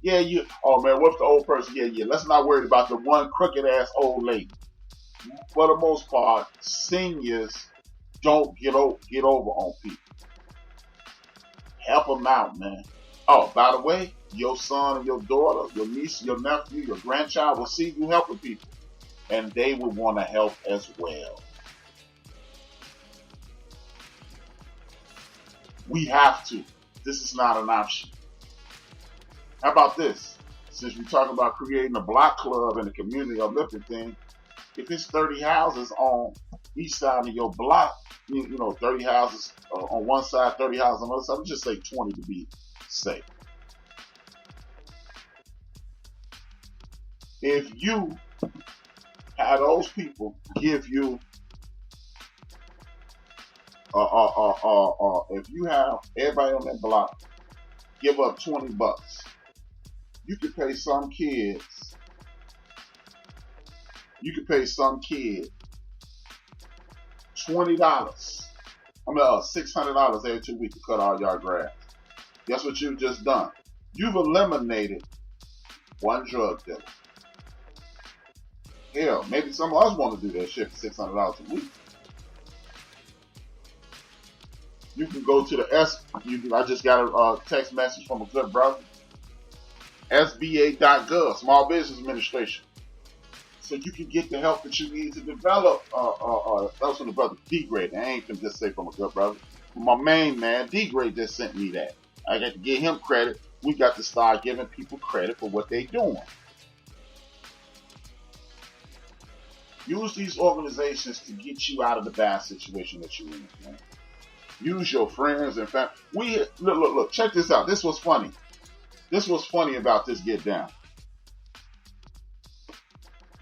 Yeah, oh man, what's the old person? Yeah, yeah. Let's not worry about the one crooked ass old lady. For the most part, seniors don't get over on people. Help them out, man. Oh, by the way, your son and your daughter, your niece, your nephew, your grandchild will see you helping people, and they will want to help as well. We have to. This is not an option. How about this? Since we're talking about creating a block club and a community uplifting thing, if it's 30 houses on each side of your block, 30 houses on one side, 30 houses on the other side, let's just say 20 to be safe. If you have those people give you, if you have everybody on that block give up $20, you could pay some kids. You could pay some kid $20. $600 every 2 weeks to cut all your grass. Guess what you've just done? You've eliminated one drug dealer. Hell, maybe some of us want to do that shit for $600 a week. You can go to the I just got a text message from a good brother. SBA.gov, Small Business Administration. So you can get the help that you need to develop. That was from the brother D-Grade. I ain't gonna just say from a good brother. My main man, D-Grade, just sent me that. I got to give him credit. We got to start giving people credit for what they're doing. Use these organizations to get you out of the bad situation that you're in, man. Use your friends and family. Look, check this out. This was funny. This was funny about this get down.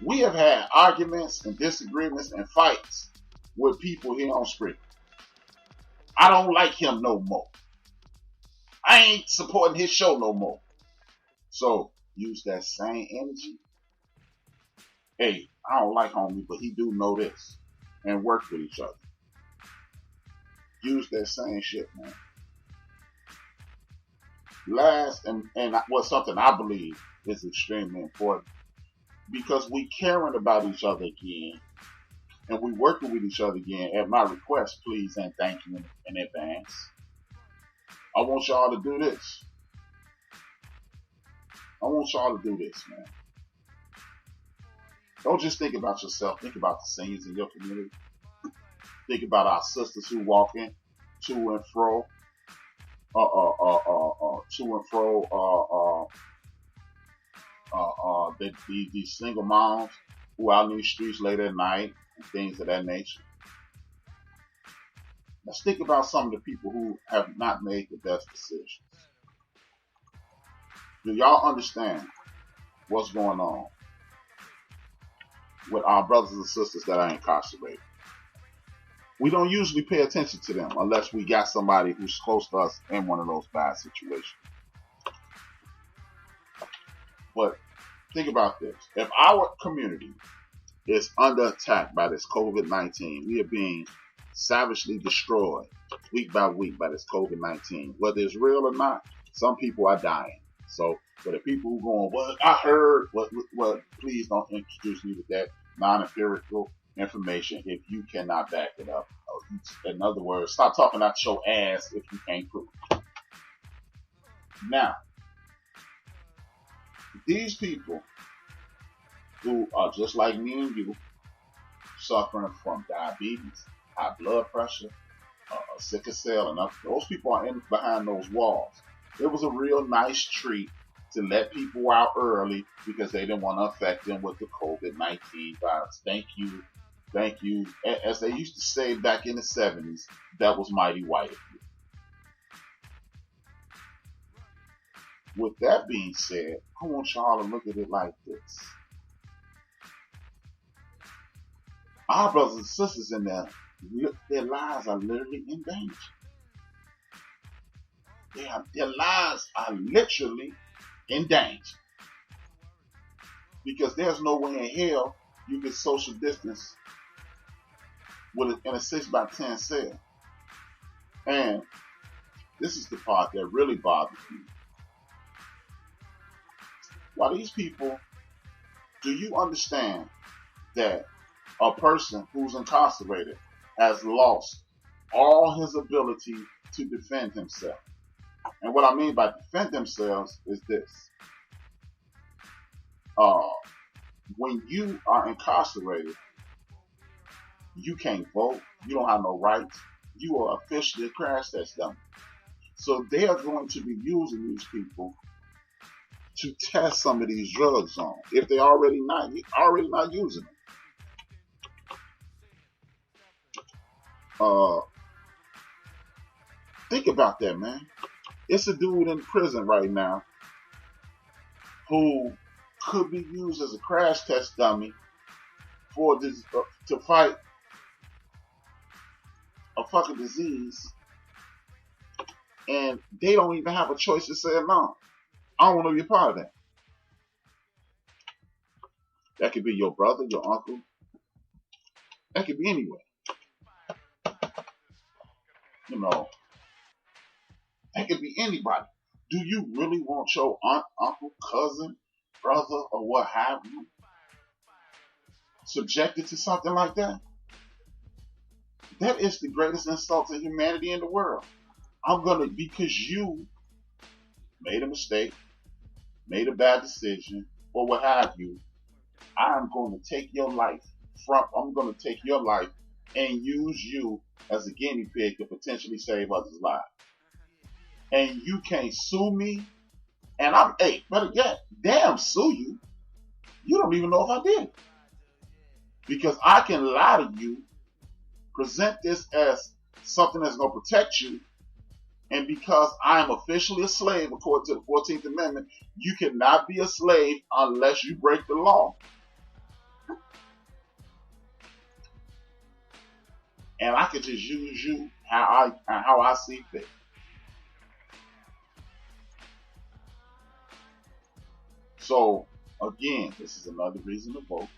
We have had arguments and disagreements and fights with people here on Spreaker. I don't like him no more. I ain't supporting his show no more. So use that same energy. Hey, I don't like homie, but he do know this, and work with each other. Use that same shit, man. Last, and what's something I believe is extremely important, because we caring about each other again, and we working with each other again. At my request, please and thank you in advance. I want y'all to do this. I want y'all to do this, man. Don't just think about yourself. Think about the seniors in your community. Think about our sisters who walk in to and fro, these single moms who out in these streets late at night and things of that nature. Let's think about some of the people who have not made the best decisions. Do y'all understand what's going on with our brothers and sisters that are incarcerated? We don't usually pay attention to them unless we got somebody who's close to us in one of those bad situations. But think about this. If our community is under attack by this COVID-19, we are being savagely destroyed week by week by this COVID-19. Whether it's real or not, some people are dying. So for the people who going, well, I heard, well, please don't introduce me with that non-empirical information if you cannot back it up. In other words, stop talking out your ass if you can't prove it. Now, these people who are just like me and you, suffering from diabetes, high blood pressure, sickle cell, and those people are in behind those walls. It was a real nice treat to let people out early because they didn't want to affect them with the COVID-19 virus. Thank you. As they used to say back in the 70s, that was mighty white of you. With that being said, I want y'all to look at it like this. Our brothers and sisters in there, their lives are literally in danger. Their lives are literally in danger. Because there's no way in hell you can social distance in a 6x10 cell. And this is the part that really bothers me. by these people, do you understand that a person who's incarcerated has lost all his ability to defend himself? And what I mean by defend themselves is this. When you are incarcerated, you can't vote, you don't have no rights, you are officially a crash test dummy. So they are going to be using these people to test some of these drugs on if they already not using them. Think about that, man. It's a dude in prison right now who could be used as a crash test dummy for this, to fight a fucking disease, and they don't even have a choice to say no. I don't want to be a part of that. That could be your brother, your uncle. That could be anywhere. You know, that could be anybody. Do you really want your aunt, uncle, cousin, brother, or what have you subjected to something like that? That is the greatest insult to humanity in the world. Because you made a mistake, made a bad decision, or what have you, I'm going to take your life and use you as a guinea pig to potentially save others' lives. And you can't sue me, and better yet, damn, sue you. You don't even know if I did. Because I can lie to you, present this as something that's going to protect you, and because I am officially a slave according to the 14th Amendment, you cannot be a slave unless you break the law. And I can just use you how I see fit. So, again, this is another reason to vote.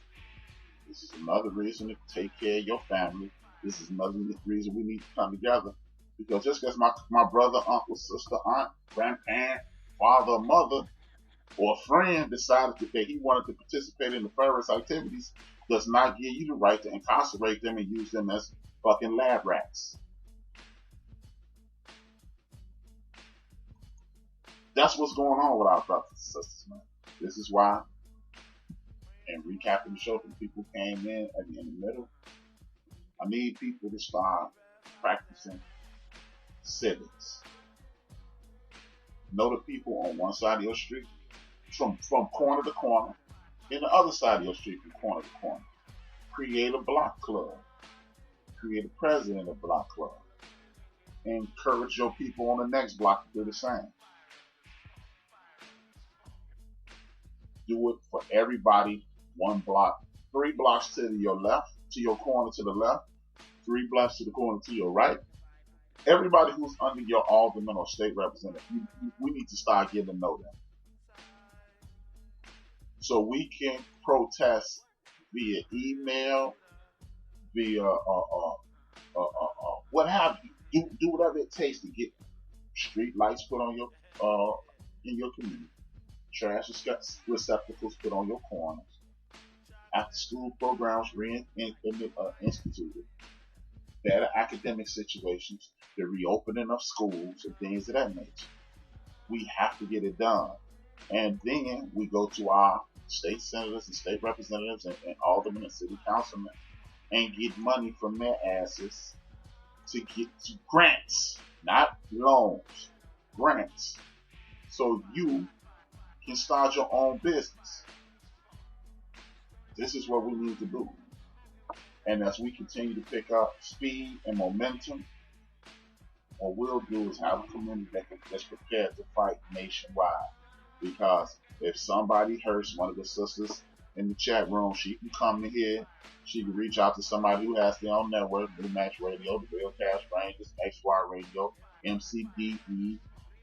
This is another reason to take care of your family. This is another reason we need to come together. Because just because my brother, uncle, sister, aunt, grandparent, father, mother, or friend decided that he wanted to participate in nefarious activities does not give you the right to incarcerate them and use them as fucking lab rats. That's what's going on with our brothers and sisters, man. This is why, and recapping the show for the people who came in the middle, I need people to start practicing civics. Know the people on one side of your street from corner to corner, and the other side of your street from corner to corner. Create a block club. Create a president of block club. Encourage your people on the next block to do the same. Do it for everybody. One block, 3 blocks to your left, to your corner to the left, 3 blocks to the corner to your right. Everybody who's under your alderman or state representative, we need to start getting to know them. So we can protest via email, via what have you. Do whatever it takes to get street lights put on your in your community, trash receptacles put on your corners, after school programs instituted, better academic situations, the reopening of schools and things of that nature. We have to get it done. And then we go to our state senators and state representatives and aldermen and city councilmen and get money from their asses to get to grants, not loans, grants. So you can start your own business. This is what we need to do. And as we continue to pick up speed and momentum, what we'll do is have a community that's prepared to fight nationwide. Because if somebody hurts one of the sisters in the chat room, she can come in here. She can reach out to somebody who has their own network, New Match Radio, The Real Cash Rangers, XY Radio, MCDE,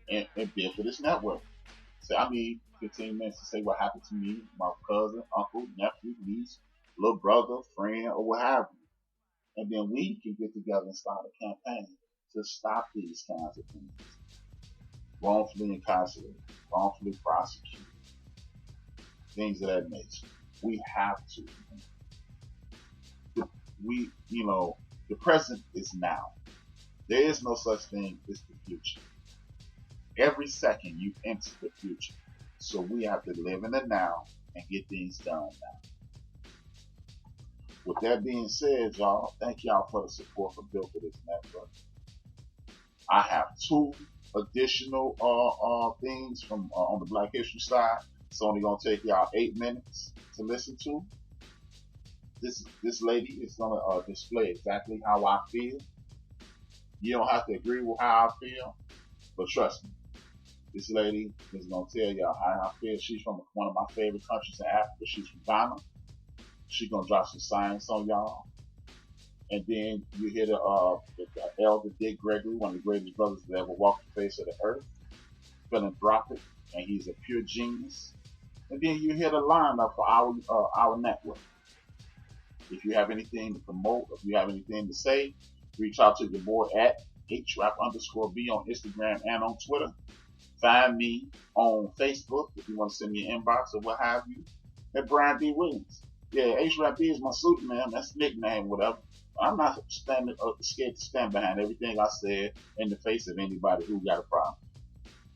and bid for this network. Say, I need 15 minutes to say what happened to me, my cousin, uncle, nephew, niece, little brother, friend, or what have you. And then we can get together and start a campaign to stop these kinds of things. Wrongfully incarcerated, wrongfully prosecuted, things of that nature. We have to. The present is now. There is no such thing as the future. Every second you enter the future. So we have to live in the now and get things done now. With that being said, y'all, thank y'all for the support for Built for this network. I have 2 additional things from on the Black History side. It's only gonna take y'all 8 minutes to listen to. This lady is gonna display exactly how I feel. You don't have to agree with how I feel, but trust me, this lady is gonna tell y'all how I feel. She's from one of my favorite countries in Africa. She's from Ghana. She's gonna drop some science on y'all. And then you hear the elder Dick Gregory, one of the greatest brothers that ever walked the face of the earth, philanthropic, and he's a pure genius. And then you hear the lineup for our network. If you have anything to promote, if you have anything to say, reach out to your boy at HRap _B on Instagram and on Twitter. Find me on Facebook if you want to send me an inbox or what have you. At Brian D. Williams. Yeah, HRap B is my pseudonym. That's nickname, whatever. I'm not scared to stand behind everything I said in the face of anybody who got a problem.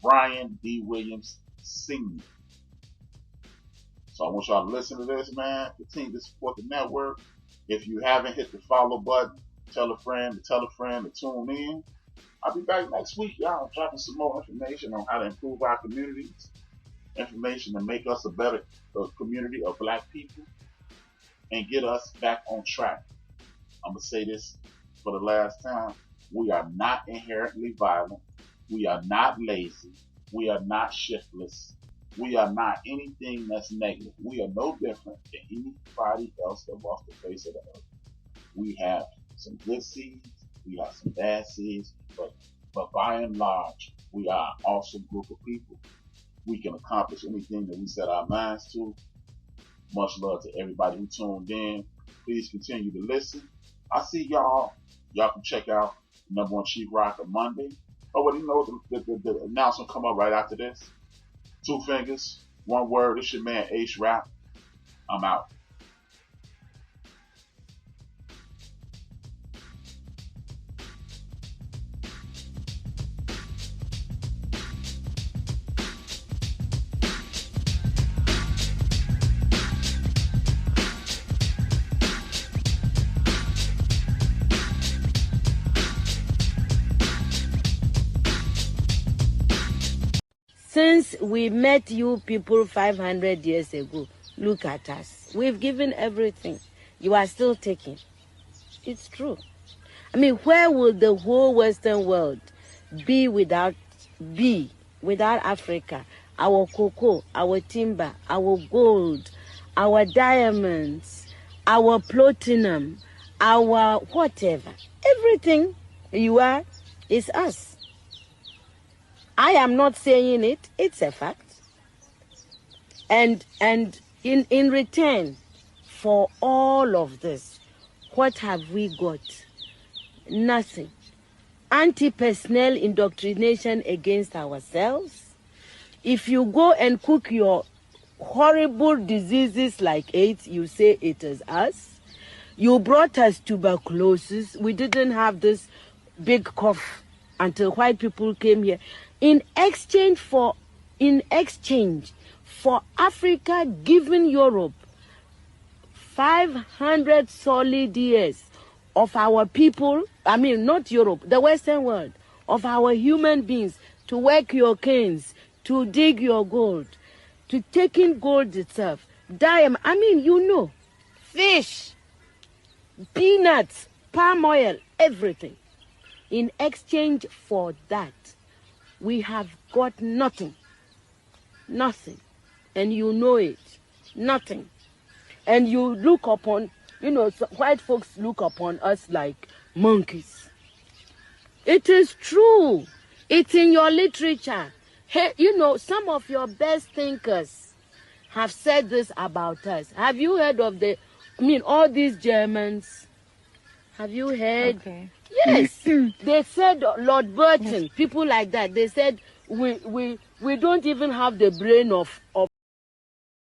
Brian D. Williams Sr. So I want y'all to listen to this, man. Continue to support the network. If you haven't hit the follow button, tell a friend to tune in. I'll be back next week, y'all, dropping some more information on how to improve our communities, information to make us a better community of Black people, and get us back on track. I'm going to say this for the last time. We are not inherently violent. We are not lazy. We are not shiftless. We are not anything that's negative. We are no different than anybody else that walks the face of the earth. We have some good seeds. We have some bad seeds. But by and large, we are an awesome group of people. We can accomplish anything that we set our minds to. Much love to everybody who tuned in. Please continue to listen. I see y'all. Y'all can check out #1 Chief Rocker Monday. Oh, well, you know, the announcement come up right after this. 2 fingers, 1 word. It's your man HRap. I'm out. Since we met you people 500 years ago, look at us. We've given everything. You are still taking. It's true. I mean, where would the whole Western world be without Africa? Our cocoa, our timber, our gold, our diamonds, our platinum, our whatever. Everything you are is us. I am not saying it, it's a fact. And in return for all of this, what have we got? Nothing. Anti-personnel indoctrination against ourselves. If you go and cook your horrible diseases like AIDS, you say it is us. You brought us tuberculosis. We didn't have this big cough until white people came here. In exchange for Africa giving Europe 500 solid years of our people, I mean not Europe, the Western world, of our human beings to work your canes, to dig your gold, to take in gold itself, diamond, I mean you know, fish, peanuts, palm oil, everything. In exchange for that, we have got nothing. Nothing. And you know it. Nothing. And you look upon, you know, white folks look upon us like monkeys. It is true. It's in your literature. Hey, you know, some of your best thinkers have said this about us. Have you heard of all these Germans? Have you heard? Okay. Yes, they said Lord Burton, people like that. They said we don't even have the brain of